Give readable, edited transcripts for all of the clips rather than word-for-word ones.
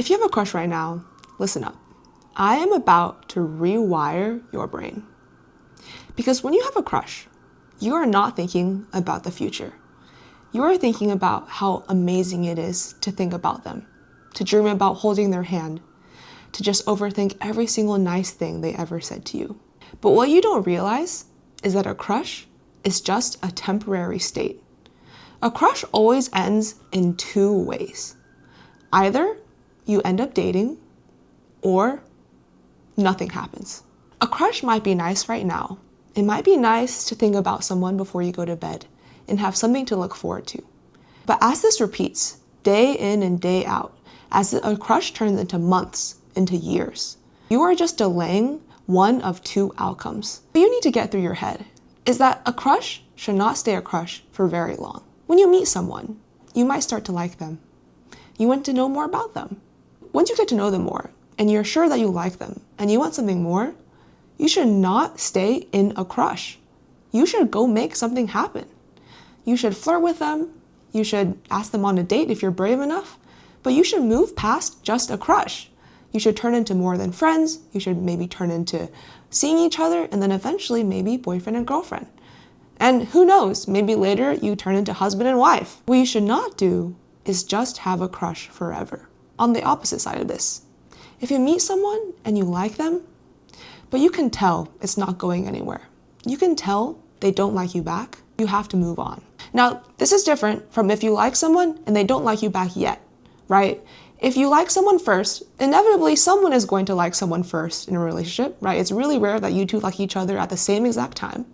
If you have a crush right now, listen up. I am about to rewire your brain. Because when you have a crush, you are not thinking about the future. You are thinking about how amazing it is to think about them, to dream about holding their hand, to just overthink every single nice thing they ever said to you. But what you don't realize is that a crush is just a temporary state. A crush always ends in two ways. Either you end up dating, or nothing happens. A crush might be nice right now. It might be nice to think about someone before you go to bed and have something to look forward to. But as this repeats, day in and day out, as a crush turns into months, into years, you are just delaying one of two outcomes. What you need to get through your head is that a crush should not stay a crush for very long. When you meet someone, you might start to like them. You want to know more about them. Once you get to know them more, and you're sure that you like them, and you want something more, you should not stay in a crush. You should go make something happen. You should flirt with them. You should ask them on a date if you're brave enough, but you should move past just a crush. You should turn into more than friends. You should maybe turn into seeing each other, and then eventually maybe boyfriend and girlfriend. And who knows, maybe later you turn into husband and wife. What you should not do is just have a crush forever. On the opposite side of this, if you meet someone and you like them, but you can tell it's not going anywhere, you can tell they don't like you back, you have to move on. Now, this is different from if you like someone and they don't like you back yet, right? If you like someone first, inevitably someone is going to like someone first in a relationship, right? It's really rare that you two like each other at the same exact time.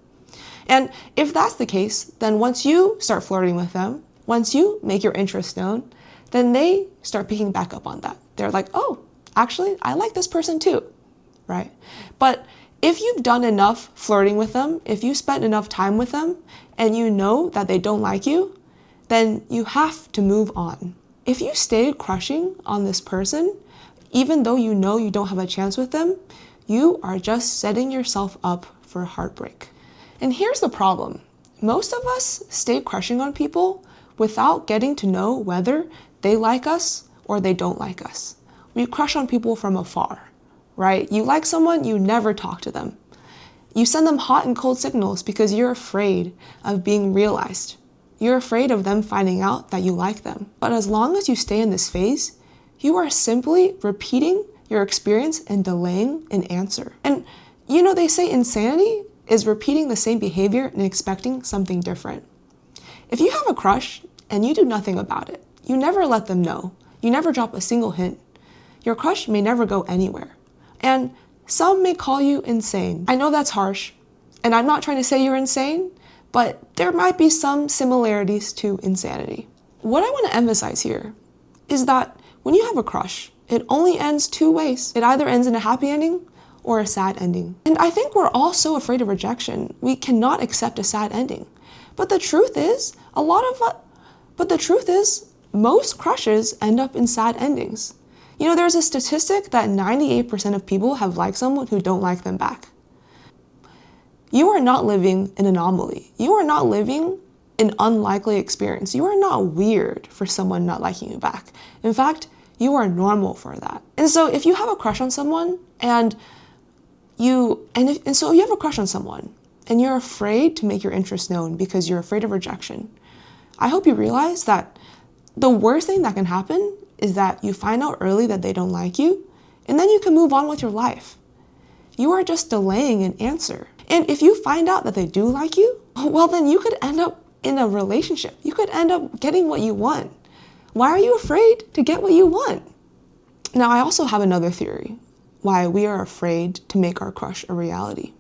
And if that's the case, then once you start flirting with them, once you make your interest known, then they start picking back up on that. They're like, oh, actually, I like this person too, right? But if you've done enough flirting with them, if you spent enough time with them, and you know that they don't like you, then you have to move on. If you stay crushing on this person, even though you know you don't have a chance with them, you are just setting yourself up for heartbreak. And here's the problem. Most of us stay crushing on people without getting to know whether they like us or they don't like us. We crush on people from afar, right? You like someone, you never talk to them. You send them hot and cold signals because you're afraid of being realized. You're afraid of them finding out that you like them. But as long as you stay in this phase, you are simply repeating your experience and delaying an answer. And you know, they say insanity is repeating the same behavior and expecting something different. If you have a crush and you do nothing about it, you never let them know, you never drop a single hint, your crush may never go anywhere. And some may call you insane. I know that's harsh, and I'm not trying to say you're insane, but there might be some similarities to insanity. What I want to emphasize here is that when you have a crush, it only ends two ways. It either ends in a happy ending or a sad ending. And I think we're all so afraid of rejection, we cannot accept a sad ending. But the truth is, most crushes end up in sad endings. You know, there's a statistic that 98% of people have liked someone who don't like them back. You are not living an anomaly. You are not living an unlikely experience. You are not weird for someone not liking you back. In fact, you are normal for that. And so if you have a crush on someone and you're afraid to make your interest known because you're afraid of rejection, I hope you realize that the worst thing that can happen is that you find out early that they don't like you, and then you can move on with your life. You are just delaying an answer. And if you find out that they do like you, well, then you could end up in a relationship. You could end up getting what you want. Why are you afraid to get what you want? Now, I also have another theory why we are afraid to make our crush a reality.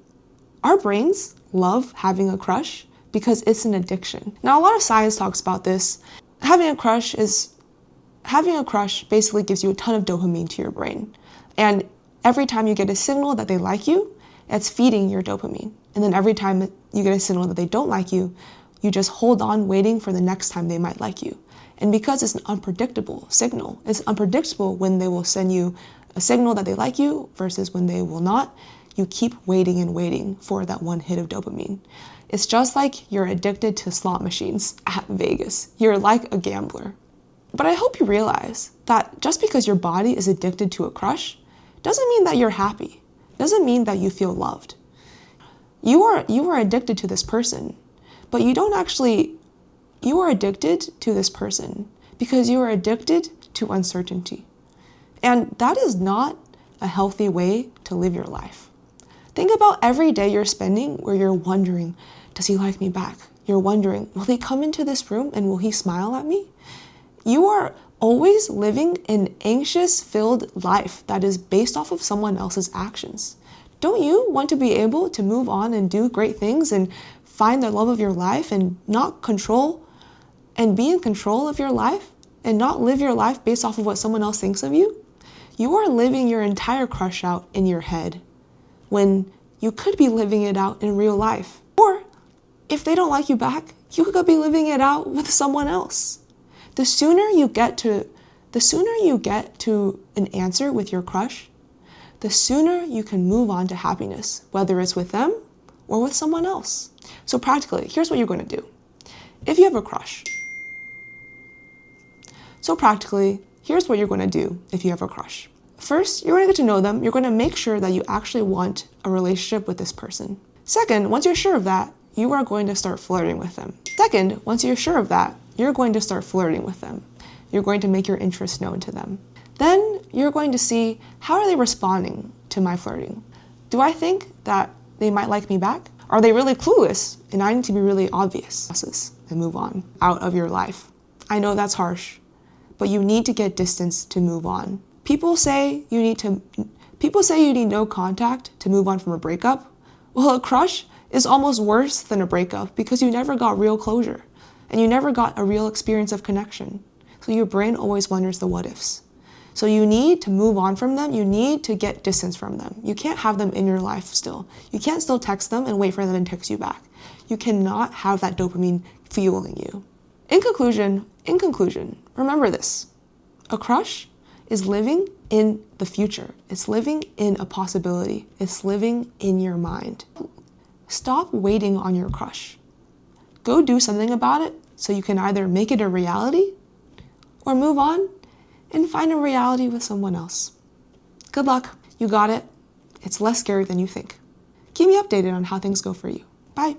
Our brains love having a crush because it's an addiction. Now, a lot of science talks about this. Having a crush basically gives you a ton of dopamine to your brain. And every time you get a signal that they like you, it's feeding your dopamine. And then every time you get a signal that they don't like you, you just hold on waiting for the next time they might like you. And because it's an unpredictable signal, it's unpredictable when they will send you a signal that they like you versus when they will not, you keep waiting and waiting for that one hit of dopamine. It's just like you're addicted to slot machines at Vegas. You're like a gambler. But I hope you realize that just because your body is addicted to a crush doesn't mean that you're happy, doesn't mean that you feel loved. You are addicted to this person, but you are addicted to this person because you are addicted to uncertainty. And that is not a healthy way to live your life. Think about every day you're spending where you're wondering, does he like me back? You're wondering, will he come into this room and will he smile at me? You are always living an anxious-filled life that is based off of someone else's actions. Don't you want to be able to move on and do great things and find the love of your life and not control and be in control of your life and not live your life based off of what someone else thinks of you? You are living your entire crush out in your head when you could be living it out in real life. Or if they don't like you back, you could be living it out with someone else. The sooner you get to an answer with your crush, the sooner you can move on to happiness, whether it's with them or with someone else. So practically, here's what you're going to do. If you have a crush. First, you're going to get to know them. You're going to make sure that you actually want a relationship with this person. Second, once you're sure of that, you are going to start flirting with them. You're going to make your interest known to them. Then you're going to see, how are they responding to my flirting? Do I think that they might like me back? Are they really clueless and I need to be really obvious and move on out of your life? I know that's harsh, but you need to get distance to move on. People say you need no contact to move on from a breakup. Well, a crush is almost worse than a breakup because you never got real closure and you never got a real experience of connection. So your brain always wonders the what ifs. So you need to move on from them. You need to get distance from them. You can't have them in your life still. You can't still text them and wait for them to text you back. You cannot have that dopamine fueling you. In conclusion, remember this. A crush is living in the future. It's living in a possibility. It's living in your mind. Stop waiting on your crush. Go do something about it so you can either make it a reality or move on and find a reality with someone else. Good luck. You got it. It's less scary than you think. Keep me updated on how things go for you. Bye.